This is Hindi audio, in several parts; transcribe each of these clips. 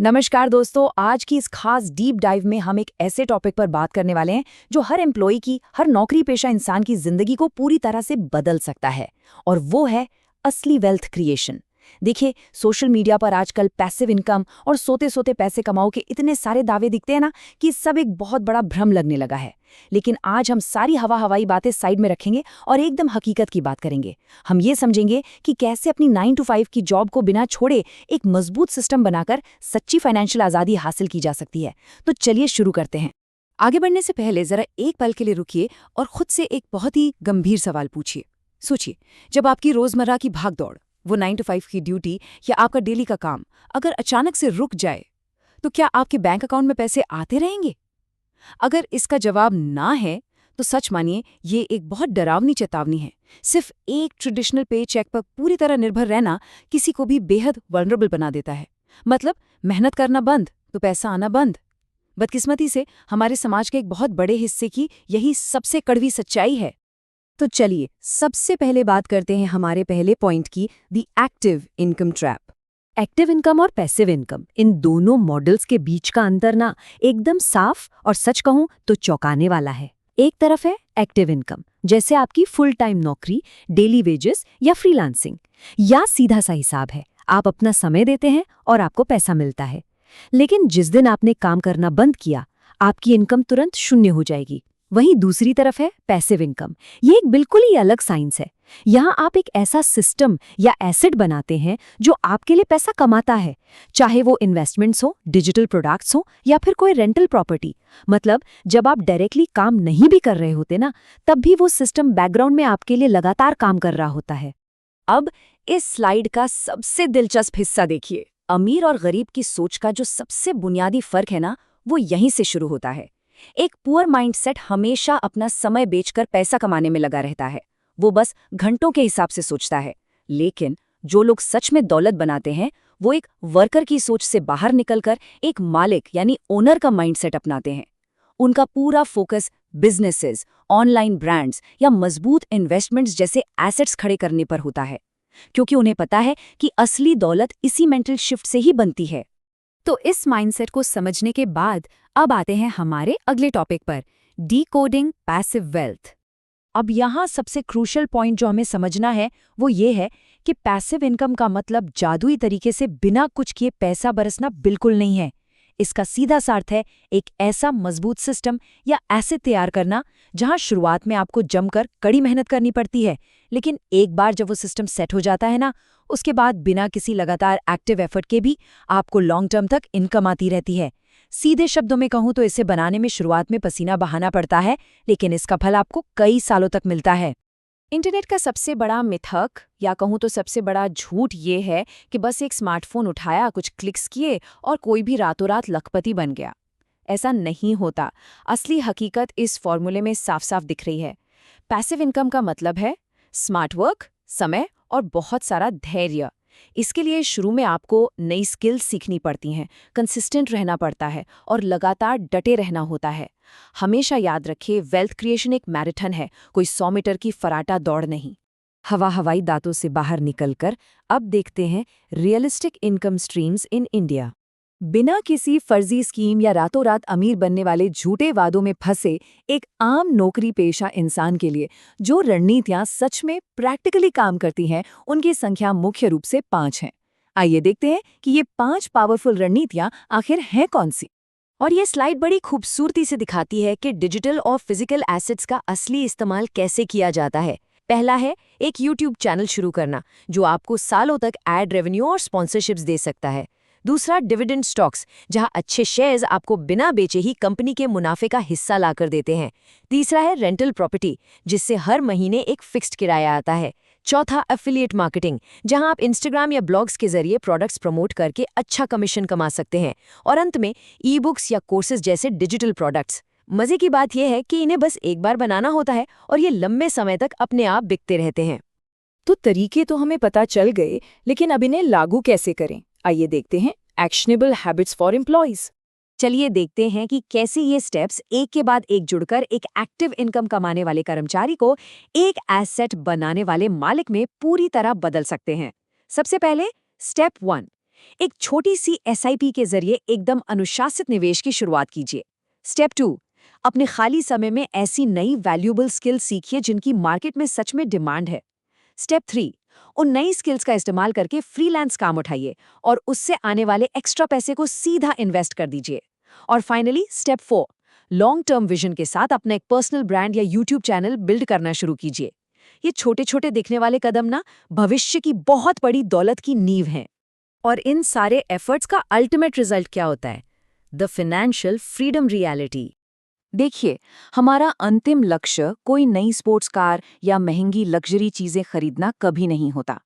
नमस्कार दोस्तों, आज की इस खास डीप डाइव में हम एक ऐसे टॉपिक पर बात करने वाले हैं जो हर एम्प्लॉय की, हर नौकरी पेशा इंसान की जिंदगी को पूरी तरह से बदल सकता है। और वो है असली वेल्थ क्रिएशन। देखिए, सोशल मीडिया पर आजकल पैसिव इनकम और सोते सोते पैसे कमाओ के इतने सारे दावे दिखते हैं ना कि सब एक बहुत बड़ा भ्रम लगने लगा है। लेकिन आज हम सारी हवाई बातें साइड में रखेंगे और एकदम हकीकत की बात करेंगे। हम ये समझेंगे कि कैसे अपनी 9 to 5 की जॉब को बिना छोड़े एक मजबूत सिस्टम बनाकर सच्ची फाइनेंशियल आज़ादी हासिल की जा सकती है। तो चलिए शुरू करते हैं। आगे बढ़ने से पहले जरा एक पल के लिए रुकिए और खुद से एक बहुत ही गंभीर सवाल पूछिए। सोचिए, जब आपकी रोजमर्रा की भागदौड़, वो 9 to 5 की ड्यूटी या आपका डेली का काम अगर अचानक से रुक जाए, तो क्या आपके बैंक अकाउंट में पैसे आते रहेंगे? अगर इसका जवाब ना है, तो सच मानिए ये एक बहुत डरावनी चेतावनी है। सिर्फ एक ट्रेडिशनल पे चेक पर पूरी तरह निर्भर रहना किसी को भी बेहद वल्नरेबल बना देता है। मतलब मेहनत करना बंद तो पैसा आना बंद। बदकिस्मती से हमारे समाज के एक बहुत बड़े हिस्से की यही सबसे कड़वी सच्चाई है। तो चलिए सबसे पहले बात करते हैं हमारे पहले पॉइंट की, the active income trap. Active income और पैसिव इनकम, इन दोनों मॉडल्स के बीच का अंतर ना एकदम साफ और सच कहूं तो चौंकाने वाला है। एक तरफ है एक्टिव इनकम, जैसे आपकी फुल टाइम नौकरी, डेली वेजेस या फ्रीलांसिंग, या सीधा सा हिसाब है, आप अपना समय देते हैं और आपको पैसा मिलता है। लेकिन जिस दिन आपने काम करना बंद किया, आपकी इनकम तुरंत शून्य हो जाएगी। वहीं दूसरी तरफ है पैसिव इनकम। ये एक बिल्कुल ही अलग साइंस है। यहाँ आप एक ऐसा सिस्टम या एसेट बनाते हैं जो आपके लिए पैसा कमाता है, चाहे वो इन्वेस्टमेंट्स हो, डिजिटल प्रोडक्ट्स हो या फिर कोई रेंटल प्रॉपर्टी। मतलब जब आप डायरेक्टली काम नहीं भी कर रहे होते ना, तब भी वो सिस्टम बैकग्राउंड में आपके लिए लगातार काम कर रहा होता है। अब इस स्लाइड का सबसे दिलचस्प हिस्सा देखिए। अमीर और गरीब की सोच का जो सबसे बुनियादी फर्क है ना, वो यहीं से शुरू होता है। एक पुअर माइंडसेट हमेशा अपना समय बेचकर पैसा कमाने में लगा रहता है। वो बस घंटों के हिसाब से सोचता है। लेकिन जो लोग सच में दौलत बनाते हैं, वो एक वर्कर की सोच से बाहर निकलकर एक मालिक यानी ओनर का माइंडसेट अपनाते हैं। उनका पूरा फोकस बिजनेसेस, ऑनलाइन ब्रांड्स या मजबूत इन्वेस्टमेंट्स जैसे एसेट्स खड़े करने पर होता है, क्योंकि उन्हें पता है कि असली दौलत इसी मेंटल शिफ्ट से ही बनती है। तो इस माइंडसेट को समझने के बाद अब आते हैं हमारे अगले टॉपिक पर, डीकोडिंग पैसिव वेल्थ। अब यहाँ सबसे क्रूशियल पॉइंट जो हमें समझना है वो ये है कि पैसिव इनकम का मतलब जादुई तरीके से बिना कुछ किए पैसा बरसना बिल्कुल नहीं है। इसका सीधा सा अर्थ है एक ऐसा मजबूत सिस्टम या एसेट तैयार करना जहां शुरुआत में आपको जमकर कड़ी मेहनत करनी पड़ती है, लेकिन एक बार जब वो सिस्टम सेट हो जाता है ना, उसके बाद बिना किसी लगातार एक्टिव एफर्ट के भी आपको लॉन्ग टर्म तक इनकम आती रहती है। सीधे शब्दों में कहूं तो इसे बनाने में शुरुआत में पसीना बहाना पड़ता है, लेकिन इसका फल आपको कई सालों तक मिलता है। इंटरनेट का सबसे बड़ा मिथक या कहूं तो सबसे बड़ा झूठ ये है कि बस एक स्मार्टफोन उठाया, कुछ क्लिक्स किए और कोई भी रातों रात लखपति बन गया। ऐसा नहीं होता। असली हकीकत इस फॉर्मूले में साफ साफ दिख रही है। पैसिव इनकम का मतलब है स्मार्ट वर्क, समय और बहुत सारा धैर्य। इसके लिए शुरू में आपको नई स्किल्स सीखनी पड़ती हैं, कंसिस्टेंट रहना पड़ता है और लगातार डटे रहना होता है। हमेशा याद रखें, वेल्थ क्रिएशन एक मैराथन है, कोई 100 मीटर की फराटा दौड़ नहीं। हवाई दांतों से बाहर निकलकर अब देखते हैं realistic income streams in India. बिना किसी फर्जी स्कीम या रातों रात अमीर बनने वाले झूठे वादों में फंसे एक आम नौकरी पेशा इंसान के लिए जो रणनीतियां सच में प्रैक्टिकली काम करती हैं, उनकी संख्या मुख्य रूप से 5 हैं। आइए देखते हैं कि ये 5 पावरफुल रणनीतियां आखिर हैं कौन सी। और ये स्लाइड बड़ी खूबसूरती से दिखाती है कि डिजिटल और फिजिकल एसेट्स का असली इस्तेमाल कैसे किया जाता है। पहला है एक यूट्यूब चैनल शुरू करना, जो आपको सालों तक एड रेवेन्यू और स्पॉन्सरशिप्स दे सकता है। दूसरा, डिविडेंड स्टॉक्स, जहां अच्छे शेयर्स आपको बिना बेचे ही कंपनी के मुनाफे का हिस्सा लाकर देते हैं। तीसरा है रेंटल प्रॉपर्टी, जिससे हर महीने एक फिक्स्ड किराया आता है। चौथा, एफिलिएट मार्केटिंग, जहां आप इंस्टाग्राम या ब्लॉग्स के जरिए प्रोडक्ट्स प्रमोट करके अच्छा कमीशन कमा सकते हैं। और अंत में ई बुक्स या कोर्सेज जैसे डिजिटल प्रोडक्ट्स। मजे की बात यह है कि इन्हें बस एक बार बनाना होता है और ये लंबे समय तक अपने आप बिकते रहते हैं। तो तरीके तो हमें पता चल गए, लेकिन अब इन्हें लागू कैसे करें? आइए देखते हैं एक्शनेबल हैबिट्स फॉर एम्प्लॉयज। चलिए देखते हैं कि कैसे ये स्टेप्स एक के बाद एक जुड़कर एक एक्टिव इनकम कमाने वाले कर्मचारी को एक एसेट बनाने वाले मालिक में पूरी तरह बदल सकते हैं। सबसे पहले स्टेप 1, एक छोटी सी एसआईपी के जरिए एकदम अनुशासित निवेश की शुरुआत कीजिए। स्टेप 2, अपने खाली समय में ऐसी नई वैल्यूएबल स्किल सीखिए जिनकी मार्केट में सच में डिमांड है। स्टेप 3, उन नई स्किल्स का इस्तेमाल करके फ्रीलांस काम उठाइए और उससे आने वाले एक्स्ट्रा पैसे को सीधा इन्वेस्ट कर दीजिए। और finally step 4, long term vision के साथ अपना एक पर्सनल ब्रांड या यूट्यूब चैनल बिल्ड करना शुरू कीजिए। ये छोटे छोटे दिखने वाले कदम ना भविष्य की बहुत बड़ी दौलत की नींव हैं। और इन सारे एफर्ट्स का अल्टीमेट रिजल्ट क्या होता है? The financial freedom reality. देखिए, हमारा अंतिम लक्ष्य कोई नई स्पोर्ट्स कार या महंगी लग्जरी चीजें खरीदना कभी नहीं होता।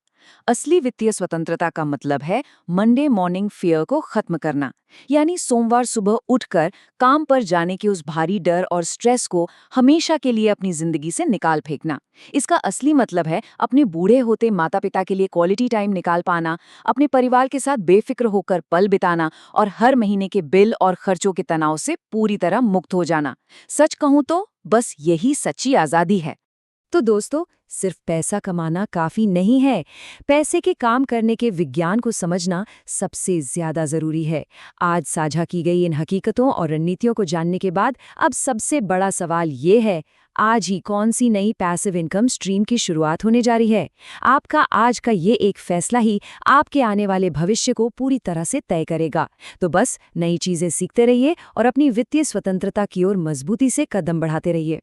असली वित्तीय स्वतंत्रता का मतलब है मंडे मॉर्निंग फियर को खत्म करना, यानी सोमवार सुबह उठकर काम पर जाने के उस भारी डर और स्ट्रेस को हमेशा के लिए अपनी जिंदगी से निकाल फेंकना। इसका असली मतलब है अपने बूढ़े होते माता पिता के लिए क्वालिटी टाइम निकाल पाना, अपने परिवार के साथ बेफिक्र होकर पल बिताना और हर महीने के बिल और खर्चों के तनाव से पूरी तरह मुक्त हो जाना। सच कहूं तो बस यही सच्ची आजादी है। तो दोस्तों, सिर्फ पैसा कमाना काफी नहीं है, पैसे के काम करने के विज्ञान को समझना सबसे ज्यादा जरूरी है। आज साझा की गई इन हकीकतों और रणनीतियों को जानने के बाद अब सबसे बड़ा सवाल ये है, आज ही कौन सी नई पैसिव इनकम स्ट्रीम की शुरुआत होने जा रही है? आपका आज का ये एक फैसला ही आपके आने वाले भविष्य को पूरी तरह से तय करेगा। तो बस नई चीजें सीखते रहिए और अपनी वित्तीय स्वतंत्रता की ओर मजबूती से कदम बढ़ाते रहिए।